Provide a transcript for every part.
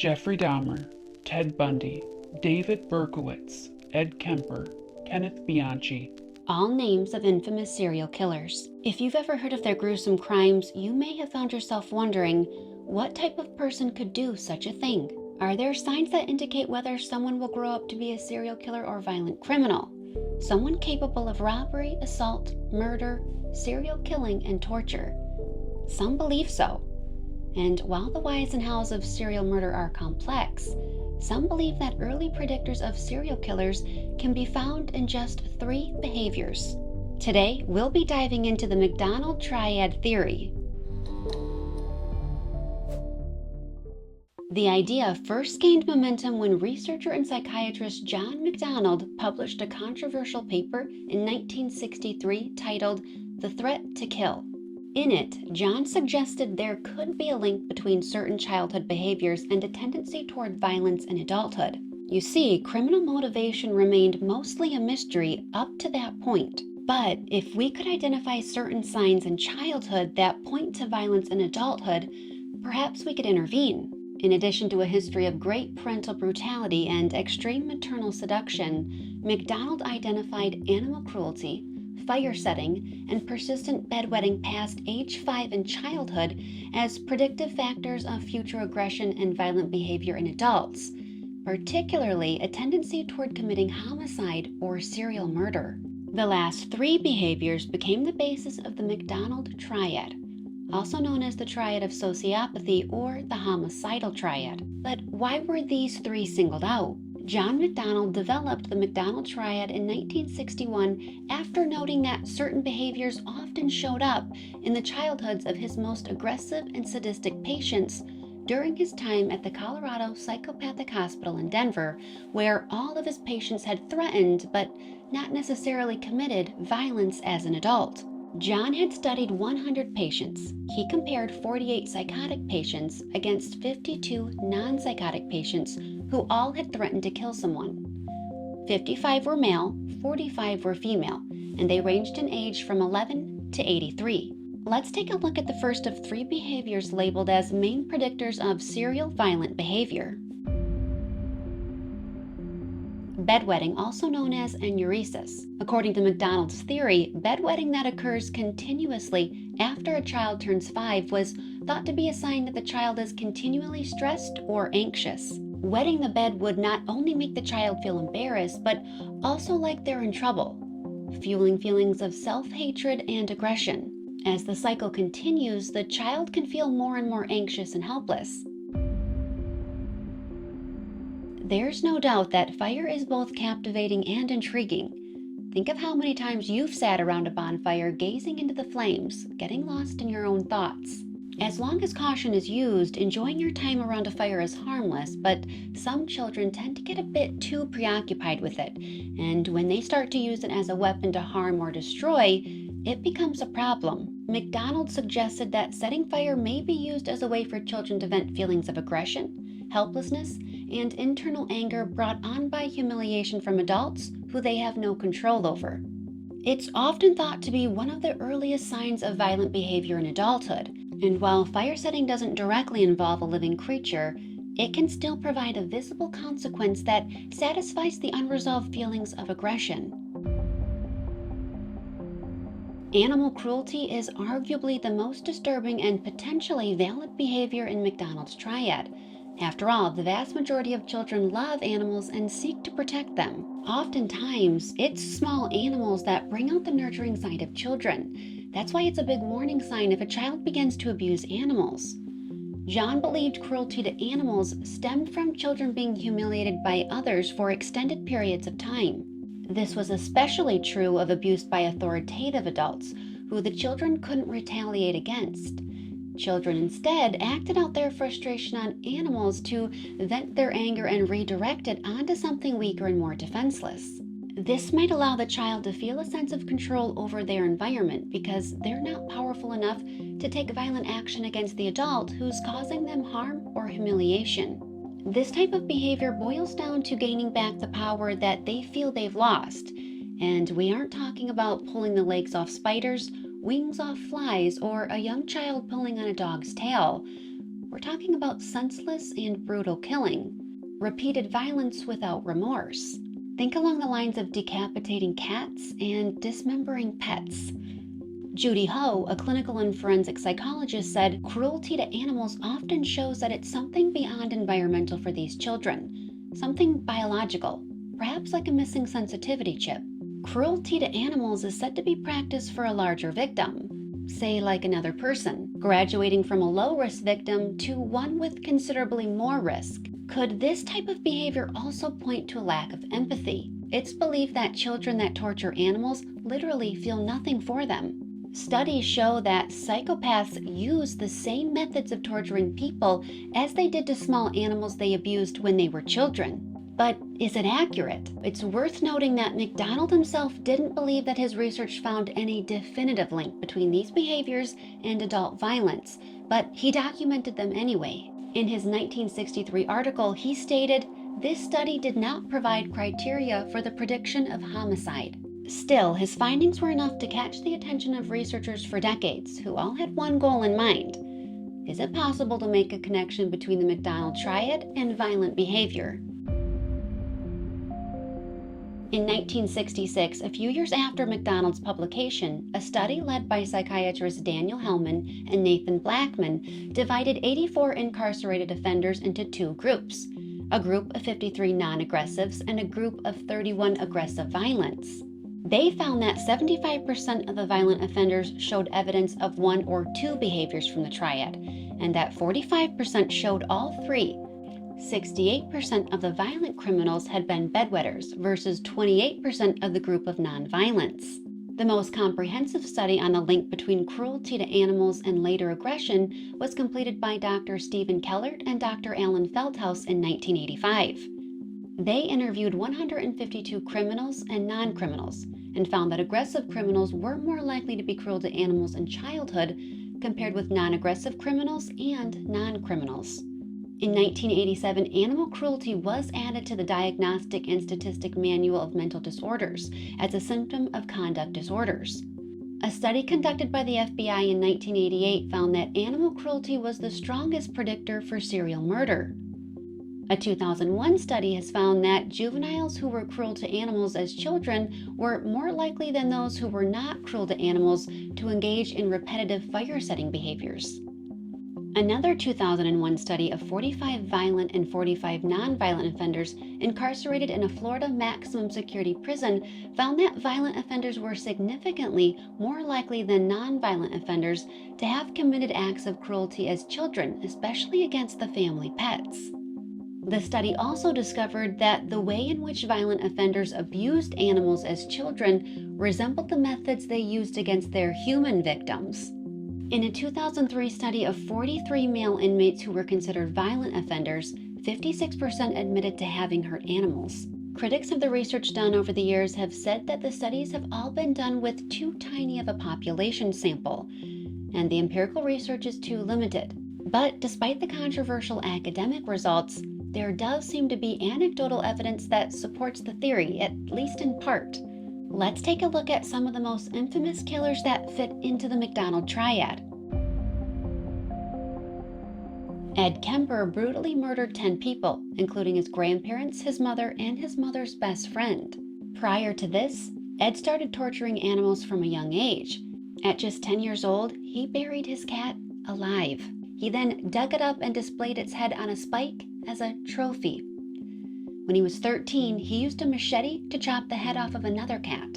Jeffrey Dahmer, Ted Bundy, David Berkowitz, Ed Kemper, Kenneth Bianch. All names of infamous serial killers. If you've ever heard of their gruesome crimes, you may have found yourself wondering, what type of person could do such a thing? Are there signs that indicate whether someone will grow up to be a serial killer or violent criminal? Someone capable of robbery, assault, murder, serial killing, and torture. Some believe so. And while the whys and hows of serial murder are complex, some believe that early predictors of serial killers can be found in just 3 behaviors. Today, we'll be diving into the Macdonald Triad Theory. The idea first gained momentum when researcher and psychiatrist John Macdonald published a controversial paper in 1963 titled "The Threat to Kill." In it, John suggested there could be a link between certain childhood behaviors and a tendency toward violence in adulthood. You see, criminal motivation remained mostly a mystery up to that point. But if we could identify certain signs in childhood that point to violence in adulthood, perhaps we could intervene. In addition to a history of great parental brutality and extreme maternal seduction, Macdonald identified animal cruelty, fire setting, and persistent bedwetting past age 5 in childhood as predictive factors of future aggression and violent behavior in adults, particularly a tendency toward committing homicide or serial murder. The last 3 behaviors became the basis of the Macdonald Triad, also known as the Triad of Sociopathy or the Homicidal Triad. But why were these 3 singled out? John Macdonald developed the Macdonald Triad in 1961 after noting that certain behaviors often showed up in the childhoods of his most aggressive and sadistic patients during his time at the Colorado Psychopathic Hospital in Denver, where all of his patients had threatened, but not necessarily committed, violence as an adult. John had studied 100 patients. He compared 48 psychotic patients against 52 non-psychotic patients who all had threatened to kill someone. 55 were male, 45 were female, and they ranged in age from 11 to 83. Let's take a look at the first of 3 behaviors labeled as main predictors of serial violent behavior. Bedwetting, also known as enuresis. According to Macdonald's theory, bedwetting that occurs continuously after a child turns 5 was thought to be a sign that the child is continually stressed or anxious. Wetting the bed would not only make the child feel embarrassed, but also like they're in trouble, fueling feelings of self-hatred and aggression. As the cycle continues, the child can feel more and more anxious and helpless. There's no doubt that fire is both captivating and intriguing. Think of how many times you've sat around a bonfire gazing into the flames, getting lost in your own thoughts. As long as caution is used, enjoying your time around a fire is harmless, but some children tend to get a bit too preoccupied with it, and when they start to use it as a weapon to harm or destroy, it becomes a problem. Macdonald suggested that setting fire may be used as a way for children to vent feelings of aggression, helplessness, and internal anger brought on by humiliation from adults who they have no control over. It's often thought to be one of the earliest signs of violent behavior in adulthood, and while fire setting doesn't directly involve a living creature, it can still provide a visible consequence that satisfies the unresolved feelings of aggression. Animal cruelty is arguably the most disturbing and potentially valid behavior in Macdonald's Triad. After all, the vast majority of children love animals and seek to protect them. Oftentimes, it's small animals that bring out the nurturing side of children. That's why it's a big warning sign if a child begins to abuse animals. John believed cruelty to animals stemmed from children being humiliated by others for extended periods of time. This was especially true of abuse by authoritative adults, who the children couldn't retaliate against. Children instead acted out their frustration on animals to vent their anger and redirect it onto something weaker and more defenseless. This might allow the child to feel a sense of control over their environment because they're not powerful enough to take violent action against the adult who's causing them harm or humiliation. This type of behavior boils down to gaining back the power that they feel they've lost. And we aren't talking about pulling the legs off spiders, wings off flies, or a young child pulling on a dog's tail. we're talking about senseless and brutal killing, repeated violence without remorse. Think along the lines of decapitating cats and dismembering pets. Judy Ho, a clinical and forensic psychologist, said cruelty to animals often shows that it's something beyond environmental for these children, something biological, perhaps like a missing sensitivity chip. Cruelty to animals is said to be practiced for a larger victim, say like another person, graduating from a low-risk victim to one with considerably more risk. Could this type of behavior also point to a lack of empathy? It's believed that children that torture animals literally feel nothing for them. Studies show that psychopaths use the same methods of torturing people as they did to small animals they abused when they were children. But is it accurate? It's worth noting that Macdonald himself didn't believe that his research found any definitive link between these behaviors and adult violence, but he documented them anyway. In his 1963 article, he stated, "This study did not provide criteria for the prediction of homicide." Still, his findings were enough to catch the attention of researchers for decades, who all had one goal in mind. Is it possible to make a connection between the Macdonald Triad and violent behavior? In 1966, a few years after Macdonald's publication, a study led by psychiatrists Daniel Hellman and Nathan Blackman divided 84 incarcerated offenders into two groups, a group of 53 non-aggressives and a group of 31 aggressive violents. They found that 75% of the violent offenders showed evidence of one or two behaviors from the triad, and that 45% showed all three. 68% of the violent criminals had been bedwetters versus 28% of the group of non-violents. The most comprehensive study on the link between cruelty to animals and later aggression was completed by Dr. Stephen Kellert and Dr. Alan Feldhaus in 1985. They interviewed 152 criminals and non-criminals and found that aggressive criminals were more likely to be cruel to animals in childhood compared with non-aggressive criminals and non-criminals. In 1987, animal cruelty was added to the Diagnostic and Statistic Manual of Mental Disorders as a symptom of conduct disorders. A study conducted by the FBI in 1988 found that animal cruelty was the strongest predictor for serial murder. A 2001 study has found that juveniles who were cruel to animals as children were more likely than those who were not cruel to animals to engage in repetitive fire-setting behaviors. Another 2001 study of 45 violent and 45 non-violent offenders incarcerated in a Florida maximum security prison found that violent offenders were significantly more likely than non-violent offenders to have committed acts of cruelty as children, especially against the family pets. The study also discovered that the way in which violent offenders abused animals as children resembled the methods they used against their human victims. In a 2003 study of 43 male inmates who were considered violent offenders, 56% admitted to having hurt animals. Critics of the research done over the years have said that the studies have all been done with too tiny of a population sample, and the empirical research is too limited. But despite the controversial academic results, there does seem to be anecdotal evidence that supports the theory, at least in part. Let's take a look at some of the most infamous killers that fit into the Macdonald Triad. Ed Kemper brutally murdered 10 people, including his grandparents, his mother, and his mother's best friend. Prior to this, Ed started torturing animals from a young age. At just 10 years old, he buried his cat alive. He then dug it up and displayed its head on a spike as a trophy. When he was 13, he used a machete to chop the head off of another cat.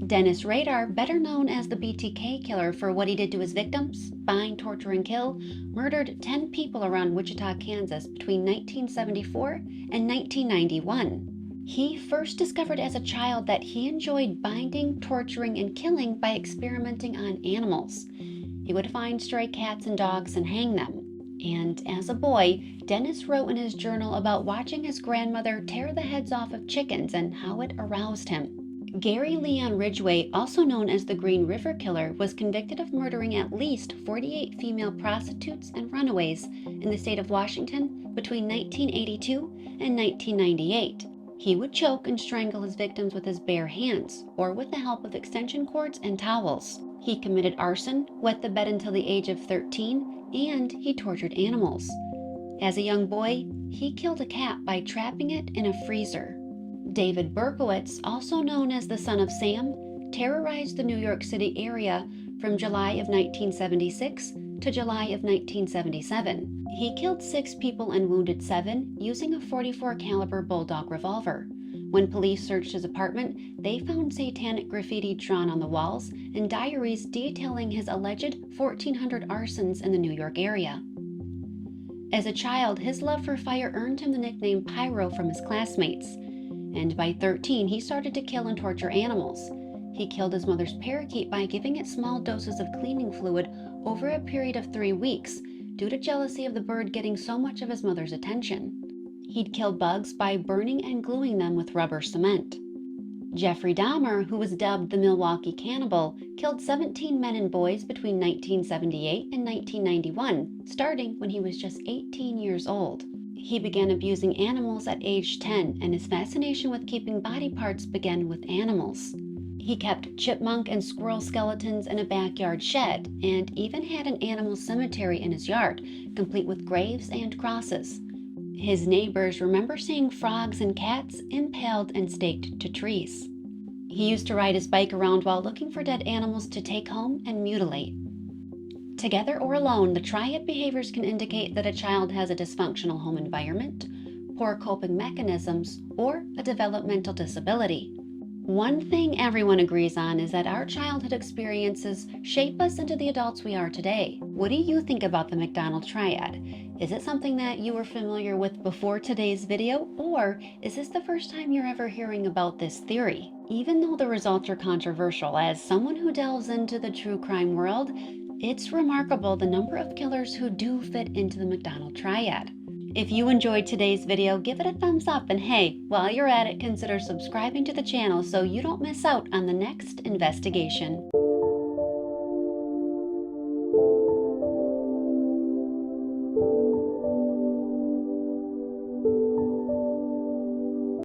Dennis Rader, better known as the BTK Killer for what he did to his victims, bind, torture, and kill, murdered 10 people around Wichita, Kansas between 1974 and 1991. He first discovered as a child that he enjoyed binding, torturing, and killing by experimenting on animals. He would find stray cats and dogs and hang them. And as a boy, Dennis wrote in his journal about watching his grandmother tear the heads off of chickens and how it aroused him. Gary Leon Ridgway, also known as the Green River Killer, was convicted of murdering at least 48 female prostitutes and runaways in the state of Washington between 1982 and 1998. He would choke and strangle his victims with his bare hands, or with the help of extension cords and towels. He committed arson, wet the bed until the age of 13, and he tortured animals. As a young boy, he killed a cat by trapping it in a freezer. David Berkowitz, also known as the Son of Sam, terrorized the New York City area from July of 1976 to July of 1977. He killed 6 people and wounded 7 using a .44 caliber bulldog revolver. When police searched his apartment, they found satanic graffiti drawn on the walls and diaries detailing his alleged 1,400 arsons in the New York area. As a child, his love for fire earned him the nickname Pyro from his classmates, and by 13 he started to kill and torture animals. He killed his mother's parakeet by giving it small doses of cleaning fluid over a period of 3 weeks due to jealousy of the bird getting so much of his mother's attention. He'd killed bugs by burning and gluing them with rubber cement. Jeffrey Dahmer, who was dubbed the Milwaukee Cannibal, killed 17 men and boys between 1978 and 1991, starting when he was just 18 years old. He began abusing animals at age 10, and his fascination with keeping body parts began with animals. He kept chipmunk and squirrel skeletons in a backyard shed, and even had an animal cemetery in his yard, complete with graves and crosses. His neighbors remember seeing frogs and cats impaled and staked to trees. He used to ride his bike around while looking for dead animals to take home and mutilate. Together or alone, the triad behaviors can indicate that a child has a dysfunctional home environment, poor coping mechanisms, or a developmental disability. One thing everyone agrees on is that our childhood experiences shape us into the adults we are today. What do you think about the Macdonald Triad? Is it something that you were familiar with before today's video, or is this the first time you're ever hearing about this theory? Even though the results are controversial, as someone who delves into the true crime world, it's remarkable the number of killers who do fit into the Macdonald Triad. If you enjoyed today's video, give it a thumbs up, and hey, while you're at it, consider subscribing to the channel so you don't miss out on the next investigation.